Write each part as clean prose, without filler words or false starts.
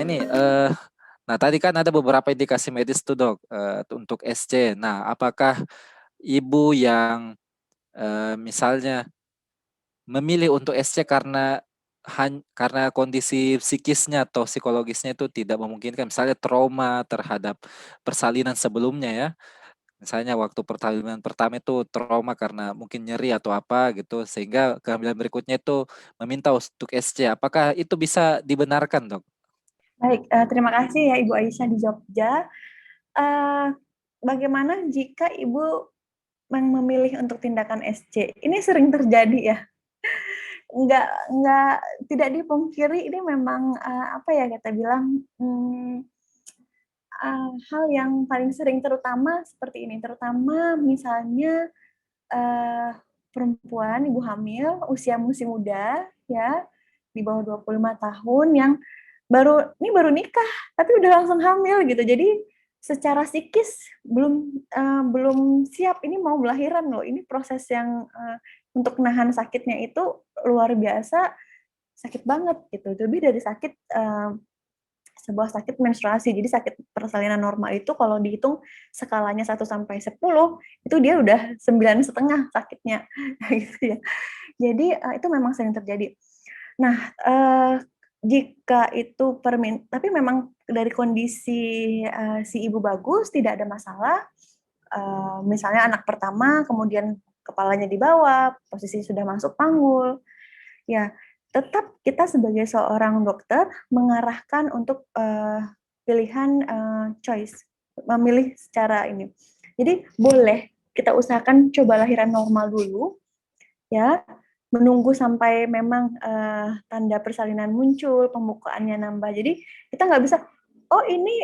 ini, nah tadi kan ada beberapa indikasi medis tuh Dok, untuk SC. Nah, apakah ibu yang, misalnya memilih untuk SC karena kondisi psikisnya atau psikologisnya itu tidak memungkinkan, misalnya trauma terhadap persalinan sebelumnya ya, misalnya waktu persalinan pertama itu trauma karena mungkin nyeri atau apa gitu, sehingga kehamilan berikutnya itu meminta untuk SC. Apakah itu bisa dibenarkan, Dok? Baik, terima kasih ya Ibu Aisyah di Jogja. Eh, Bagaimana jika Ibu memilih untuk tindakan SC? Ini sering terjadi ya. Nggak, tidak dipungkiri ini memang apa ya kita bilang hal yang paling sering terutama seperti ini. Terutama misalnya uh, perempuan ibu hamil usia masih muda ya di bawah 25 tahun yang baru nikah tapi udah langsung hamil gitu. Jadi secara psikis belum siap ini mau melahirkan loh. Ini proses yang untuk nahan sakitnya itu luar biasa sakit banget gitu. Lebih dari sakit sebuah sakit menstruasi. Jadi sakit persalinan normal itu kalau dihitung skalanya 1 sampai 10 itu dia udah 9,5 sakitnya gitu ya. Jadi itu memang sering terjadi. Nah, jika itu tapi memang dari kondisi si ibu bagus tidak ada masalah. Misalnya anak pertama kemudian kepalanya di bawah, posisi sudah masuk panggul. Ya, tetap kita sebagai seorang dokter mengarahkan untuk pilihan choice, memilih secara ini. Jadi boleh kita usahakan coba lahiran normal dulu, ya, menunggu sampai memang tanda persalinan muncul, pembukaannya nambah. Jadi kita nggak bisa, oh ini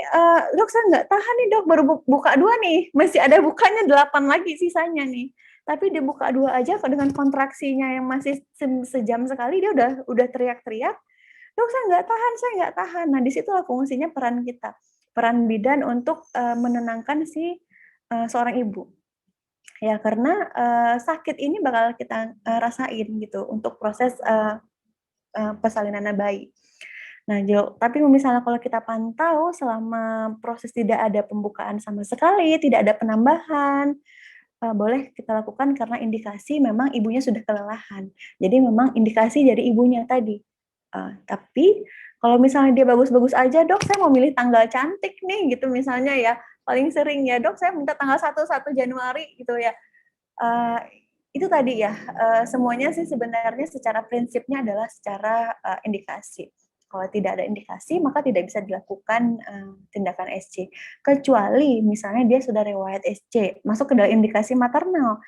dok saya nggak tahan nih dok, baru buka 2 nih, masih ada bukanya 8 lagi sisanya nih. Tapi dia buka 2 aja dengan kontraksinya yang masih sejam sekali dia udah teriak-teriak, dok saya nggak tahan. Nah disitulah fungsinya peran kita, peran bidan untuk menenangkan si seorang ibu. Ya karena sakit ini bakal kita rasain gitu untuk proses persalinan bayi. Nah, tapi misalnya kalau kita pantau selama proses tidak ada pembukaan sama sekali, tidak ada penambahan, boleh kita lakukan karena indikasi memang ibunya sudah kelelahan. Jadi memang indikasi dari ibunya tadi. Tapi kalau misalnya dia bagus-bagus aja, dok saya mau milih tanggal cantik nih gitu misalnya ya, paling sering ya dok saya minta tanggal 1 Januari gitu ya. Uh, itu tadi ya, semuanya sih sebenarnya secara prinsipnya adalah secara indikasi. Kalau tidak ada indikasi, maka tidak bisa dilakukan tindakan SC. Kecuali misalnya dia sudah riwayat SC, masuk ke dalam indikasi maternal.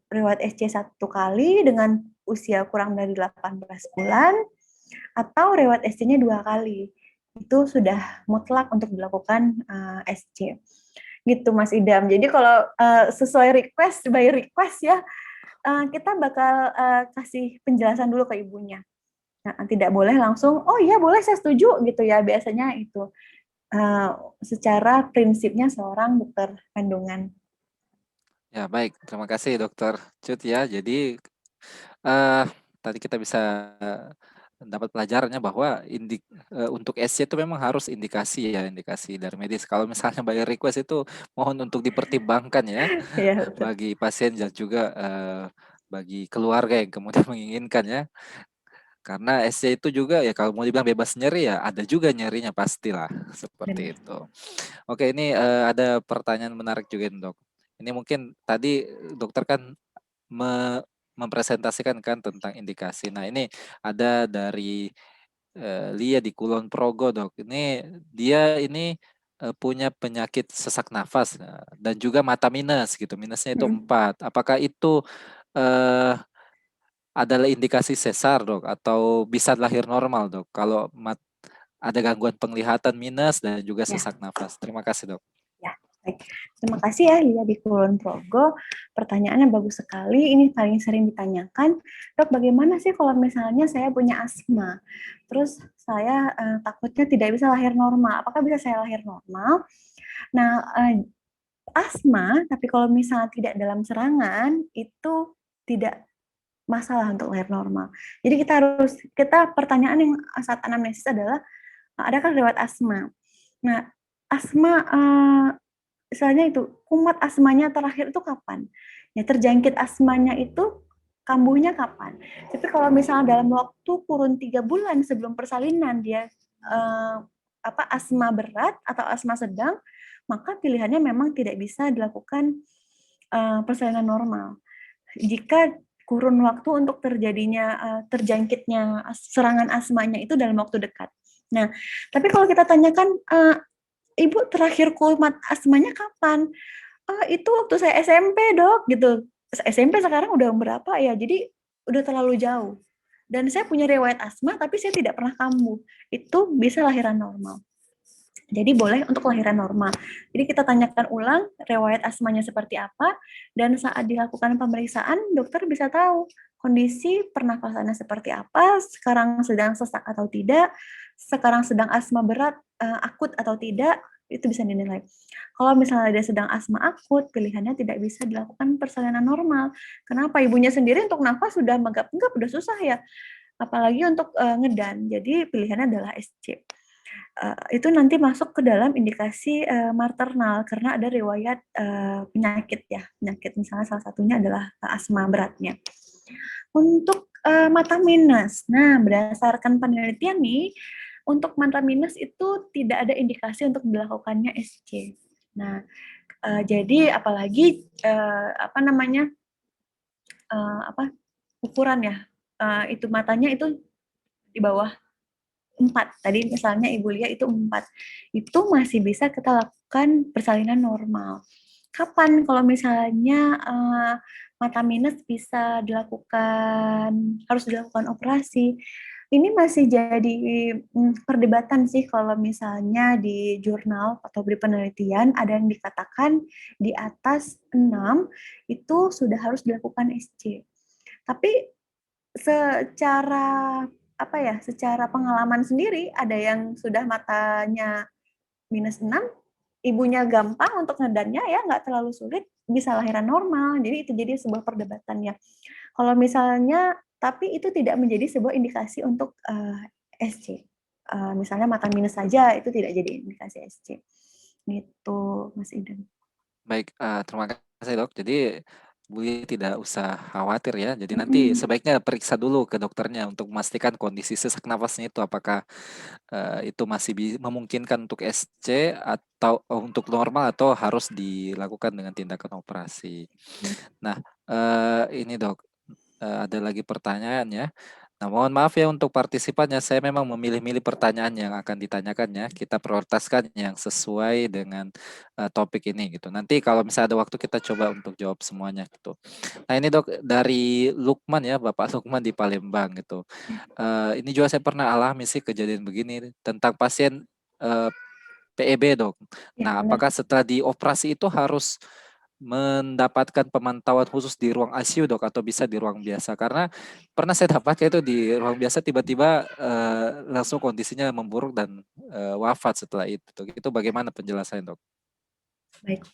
Riwayat SC 1 kali dengan usia kurang dari 18 bulan, atau riwayat SC-nya 2 kali. Itu sudah mutlak untuk dilakukan SC gitu Mas Idam. Jadi kalau sesuai request by request ya, kita bakal kasih penjelasan dulu ke ibunya. Nah, tidak boleh langsung, oh iya boleh saya setuju gitu ya. Biasanya itu secara prinsipnya seorang dokter kandungan. Ya baik, terima kasih Dokter Cut ya. Jadi uh, tadi kita bisa dapat pelajarannya bahwa untuk SC itu memang harus indikasi ya, indikasi dari medis. Kalau misalnya by request itu mohon untuk dipertimbangkan ya Ya, betul. bagi pasien dan juga bagi keluarga yang kemudian menginginkan ya. Karena SC itu juga ya kalau mau dibilang bebas nyeri ya ada juga nyerinya pastilah seperti Benar. itu. Oke, ini ada pertanyaan menarik juga nih, Dok. Ini mungkin tadi dokter kan mempresentasikan kan tentang indikasi. Nah, ini ada dari Lia di Kulon Progo, Dok. Dia ini punya penyakit sesak nafas dan juga mata minus gitu. Minusnya itu 4. Apakah itu eh, adalah indikasi sesar, Dok, atau bisa lahir normal, Dok? Kalau ada gangguan penglihatan minus dan juga Ya. sesak nafas. Terima kasih, Dok. Ya, baik. Terima kasih ya Lia di Kulon Progo. Pertanyaannya bagus sekali. Ini paling sering ditanyakan, dok bagaimana sih kalau misalnya saya punya asma? Terus saya takutnya tidak bisa lahir normal. Apakah bisa saya lahir normal? Nah, asma, tapi kalau misalnya tidak dalam serangan, itu tidak masalah untuk lahir normal. Jadi kita pertanyaan yang saat anamnesis adalah ada kan riwayat asma. Nah, asma misalnya itu kumat asmanya terakhir itu kapan? Ya terjangkit asmanya itu kambuhnya kapan? Tapi kalau misalnya dalam waktu kurun 3 bulan sebelum persalinan dia asma berat atau asma sedang, maka pilihannya memang tidak bisa dilakukan persalinan normal. Jika kurun waktu untuk terjangkitnya serangan asmanya itu dalam waktu dekat. Nah, tapi kalau kita tanyakan Ibu terakhir kumat asmanya kapan? Itu waktu saya SMP, Dok, gitu. SMP sekarang udah berapa ya? Jadi udah terlalu jauh. Dan saya punya riwayat asma, tapi saya tidak pernah kambuh. Itu bisa lahiran normal. Jadi boleh untuk lahiran normal. Jadi kita tanyakan ulang riwayat asmanya seperti apa, dan saat dilakukan pemeriksaan, dokter bisa tahu kondisi pernafasannya seperti apa, sekarang sedang sesak atau tidak, sekarang sedang asma berat, akut atau tidak, itu bisa dinilai. Kalau misalnya dia sedang asma akut, pilihannya tidak bisa dilakukan persalinan normal. Kenapa? Ibunya sendiri untuk nafas sudah megap-megap, udah susah ya. Apalagi untuk ngedan. Jadi pilihannya adalah SC. Itu nanti masuk ke dalam indikasi maternal karena ada riwayat penyakit ya, penyakit misalnya salah satunya adalah asma beratnya. Untuk mata minus, nah berdasarkan penelitian nih, untuk mata minus itu tidak ada indikasi untuk dilakukannya SC. Nah, jadi apalagi ukuran ya, itu matanya itu di bawah 4. Tadi misalnya Ibu Lia itu 4. Itu masih bisa kita lakukan persalinan normal. Kapan kalau misalnya mata minus bisa harus dilakukan operasi? Ini masih jadi perdebatan sih kalau misalnya di jurnal atau di penelitian ada yang dikatakan di atas 6 itu sudah harus dilakukan SC. Tapi secara pengalaman sendiri ada yang sudah matanya -6, ibunya gampang untuk ngedannya ya, nggak terlalu sulit, bisa lahiran normal. Jadi itu jadi sebuah perdebatan ya. Kalau misalnya, tapi itu tidak menjadi sebuah indikasi untuk SC. Misalnya mata minus saja itu tidak jadi indikasi SC. Gitu, Mas Idam. Baik, terima kasih Dok. Jadi Bu tidak usah khawatir ya. Jadi nanti Mm-mm. sebaiknya periksa dulu ke dokternya untuk memastikan kondisi sesak nafasnya itu apakah itu masih memungkinkan untuk SC atau untuk normal atau harus dilakukan dengan tindakan operasi. Nah, ini Dok, ada lagi pertanyaan ya. Nah, mohon maaf ya untuk partisipannya, saya memang memilih-milih pertanyaan yang akan ditanyakan ya. Kita prioritaskan yang sesuai dengan topik ini gitu. Nanti kalau misalnya ada waktu kita coba untuk jawab semuanya gitu. Nah, ini Dok dari Lukman ya, Bapak Lukman di Palembang gitu. Ini juga saya pernah alami sih kejadian begini tentang pasien PEB Dok. Ya, Nah, benar. apakah setelah dioperasi itu harus mendapatkan pemantauan khusus di ruang ICU Dok atau bisa di ruang biasa? Karena pernah saya dapat itu di ruang biasa tiba-tiba langsung kondisinya memburuk dan wafat setelah itu. Itu bagaimana penjelasannya Dok? Baik.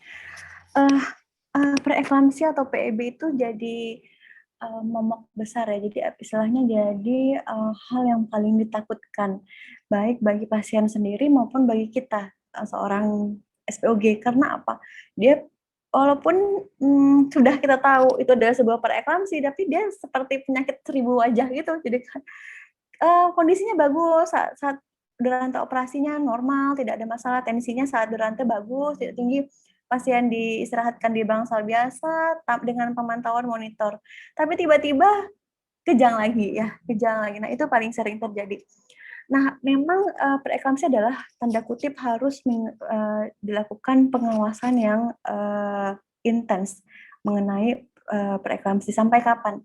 Preeklamsia atau PEB itu jadi momok besar ya. Jadi istilahnya jadi hal yang paling ditakutkan baik bagi pasien sendiri maupun bagi kita seorang SPOG. Karena apa? Dia walaupun sudah kita tahu itu adalah sebuah preeklamsi, tapi dia seperti penyakit 1000 wajah gitu. Jadi kan kondisinya bagus saat durante operasinya normal, tidak ada masalah, tensinya saat durante bagus, tidak tinggi, pasien diistirahatkan di bangsal biasa dengan pemantauan monitor. Tapi tiba-tiba kejang lagi ya, kejang lagi. Nah, itu paling sering terjadi. Nah, memang preeklamsi adalah tanda kutip harus dilakukan pengawasan yang intens mengenai preeklamsi. Sampai kapan?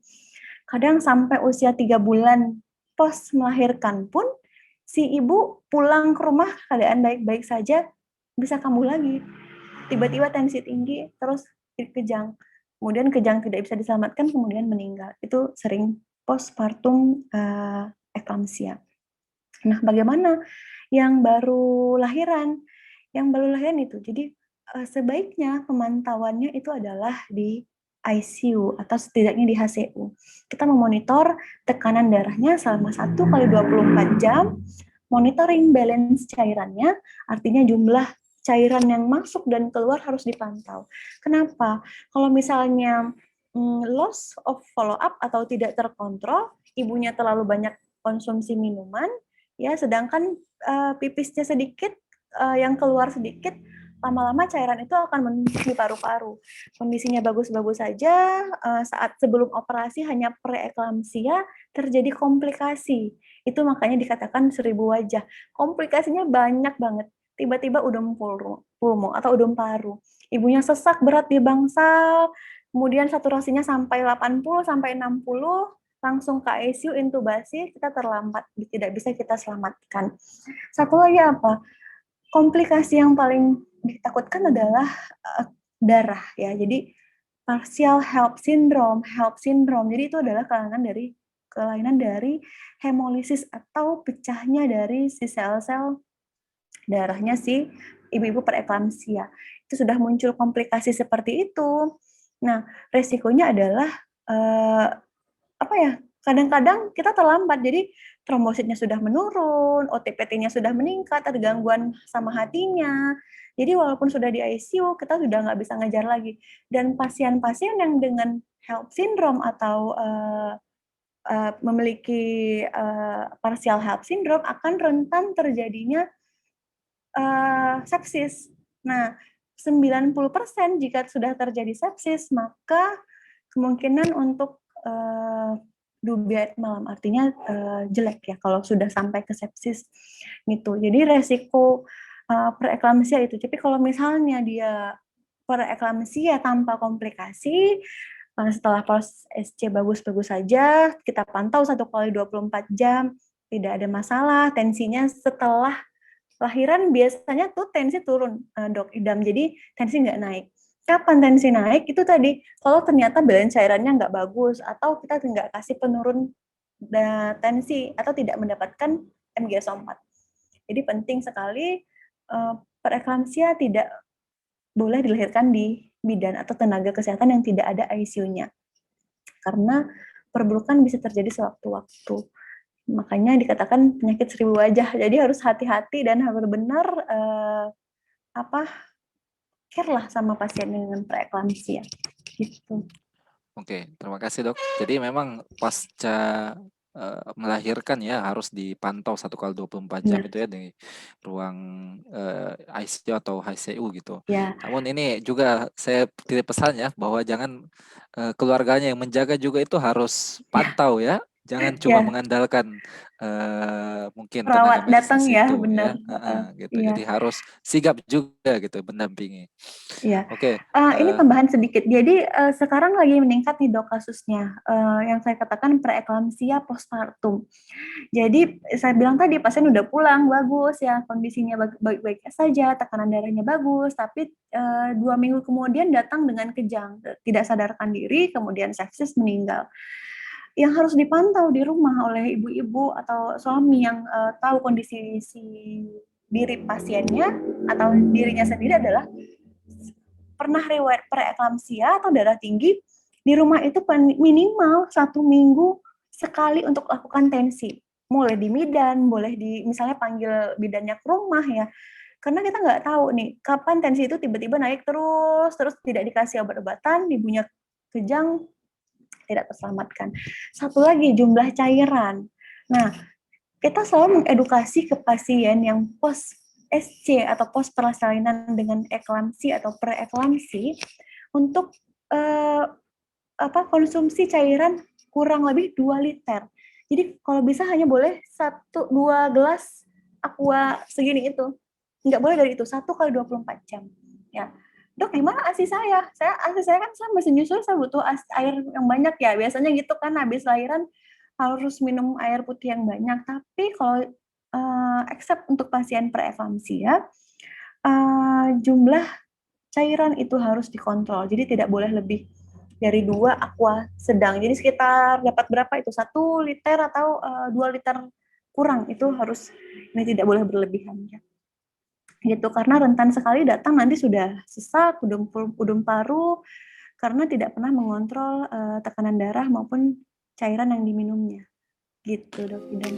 Kadang sampai usia 3 bulan pos melahirkan pun si ibu pulang ke rumah keadaan baik-baik saja bisa kambuh lagi. Tiba-tiba tensi tinggi terus kejang. Kemudian kejang tidak bisa diselamatkan kemudian meninggal. Itu sering postpartum eklamsia. Nah, bagaimana yang baru lahiran? Yang baru lahiran itu. Jadi sebaiknya pemantauannya itu adalah di ICU atau setidaknya di HCU. Kita memonitor tekanan darahnya selama 1 kali 24 jam, monitoring balance cairannya, artinya jumlah cairan yang masuk dan keluar harus dipantau. Kenapa? Kalau misalnya loss of follow up atau tidak terkontrol, ibunya terlalu banyak konsumsi minuman, ya, sedangkan pipisnya sedikit, yang keluar sedikit, lama-lama cairan itu akan menumpuk di paru-paru. Kondisinya bagus-bagus saja, saat sebelum operasi hanya preeklamsia, terjadi komplikasi. Itu makanya dikatakan 1000 wajah. Komplikasinya banyak banget. Tiba-tiba udem pulmo atau udem paru. Ibunya sesak berat di bangsal, kemudian saturasinya sampai 80 sampai 60, langsung ke ICU intubasi, kita terlambat, tidak bisa kita selamatkan. Satu lagi apa? Komplikasi yang paling ditakutkan adalah darah ya. Jadi partial HELLP syndrome. Jadi itu adalah kelainan dari hemolisis atau pecahnya dari si sel-sel darahnya si ibu-ibu preeklamsia. Itu sudah muncul komplikasi seperti itu. Nah, resikonya adalah apa ya? Kadang-kadang kita terlambat, jadi trombositnya sudah menurun, OTPT-nya sudah meningkat, ada gangguan sama hatinya. Jadi walaupun sudah di ICU, kita sudah nggak bisa ngejar lagi. Dan pasien-pasien yang dengan HELLP syndrome atau memiliki partial HELLP syndrome akan rentan terjadinya sepsis. Nah, 90% jika sudah terjadi sepsis, maka kemungkinan untuk dubiat malam, artinya jelek ya kalau sudah sampai ke sepsis gitu. Jadi resiko preeklamsia itu. Tapi kalau misalnya dia preeklamsia tanpa komplikasi, setelah proses SC bagus-bagus saja, kita pantau 1 kali 24 jam, tidak ada masalah, tensinya setelah lahiran biasanya tuh tensi turun, dok, idam, jadi tensi nggak naik. Kapan tensi naik? Itu tadi, kalau ternyata balance cairannya nggak bagus, atau kita nggak kasih penurun tensi, atau tidak mendapatkan MgSO4. Jadi penting sekali, preeklamsia tidak boleh dilahirkan di bidan atau tenaga kesehatan yang tidak ada ICU-nya. Karena perburukan bisa terjadi sewaktu-waktu. Makanya dikatakan penyakit 1000 wajah. Jadi harus hati-hati dan harus benar care lah sama pasien dengan preeklamsia. Gitu. Oke, terima kasih dok. Jadi memang pasca melahirkan ya harus dipantau 1 kali 24 jam itu ya di ruang ICU atau HCU gitu. Ya. Namun ini juga saya titip pesan ya bahwa jangan keluarganya yang menjaga juga itu harus pantau ya. Jangan cuma mengandalkan mungkin tenaga perawat medis di datang ya, situ benar. ya, gitu. Jadi harus sigap juga gitu mendampingi. Iya. Oke. Ini tambahan sedikit. Jadi sekarang lagi meningkat nih dok kasusnya. Yang saya katakan preeklamsia postpartum. Jadi saya bilang tadi pasien udah pulang bagus ya, kondisinya baik-baik saja, tekanan darahnya bagus, tapi 2 minggu kemudian datang dengan kejang, tidak sadarkan diri, kemudian sepsis, meninggal. Yang harus dipantau di rumah oleh ibu-ibu atau suami yang tahu kondisi si diri pasiennya atau dirinya sendiri adalah pernah riwayat preeklamsia atau darah tinggi, di rumah itu minimal 1 minggu sekali untuk lakukan tensi. Boleh di bidan, boleh di misalnya panggil bidannya ke rumah ya. Karena kita nggak tahu nih, kapan tensi itu tiba-tiba naik terus tidak dikasih obat-obatan, ibunya kejang, tidak terselamatkan. Satu lagi, jumlah cairan. Nah, kita selalu mengedukasi ke pasien yang post SC atau post persalinan dengan eklamsi atau preeklamsi untuk konsumsi cairan kurang lebih 2 liter. Jadi kalau bisa hanya boleh 1-2 gelas aqua segini itu. Nggak boleh dari itu, 1 kali 24 jam. Ya. Dok, gimana ASI saya? ASI saya kan saya masih nyusul, saya butuh air yang banyak ya. Biasanya gitu kan, habis lahiran harus minum air putih yang banyak. Tapi kalau except untuk pasien preeklamsia, jumlah cairan itu harus dikontrol. Jadi tidak boleh lebih dari 2 aqua sedang. Jadi sekitar dapat berapa itu? 1 liter atau 2 liter kurang. Itu harus, ini tidak boleh berlebihan ya. Gitu, karena rentan sekali datang nanti sudah sesak, udem paru, karena tidak pernah mengontrol tekanan darah maupun cairan yang diminumnya. Gitu, Dok Idan.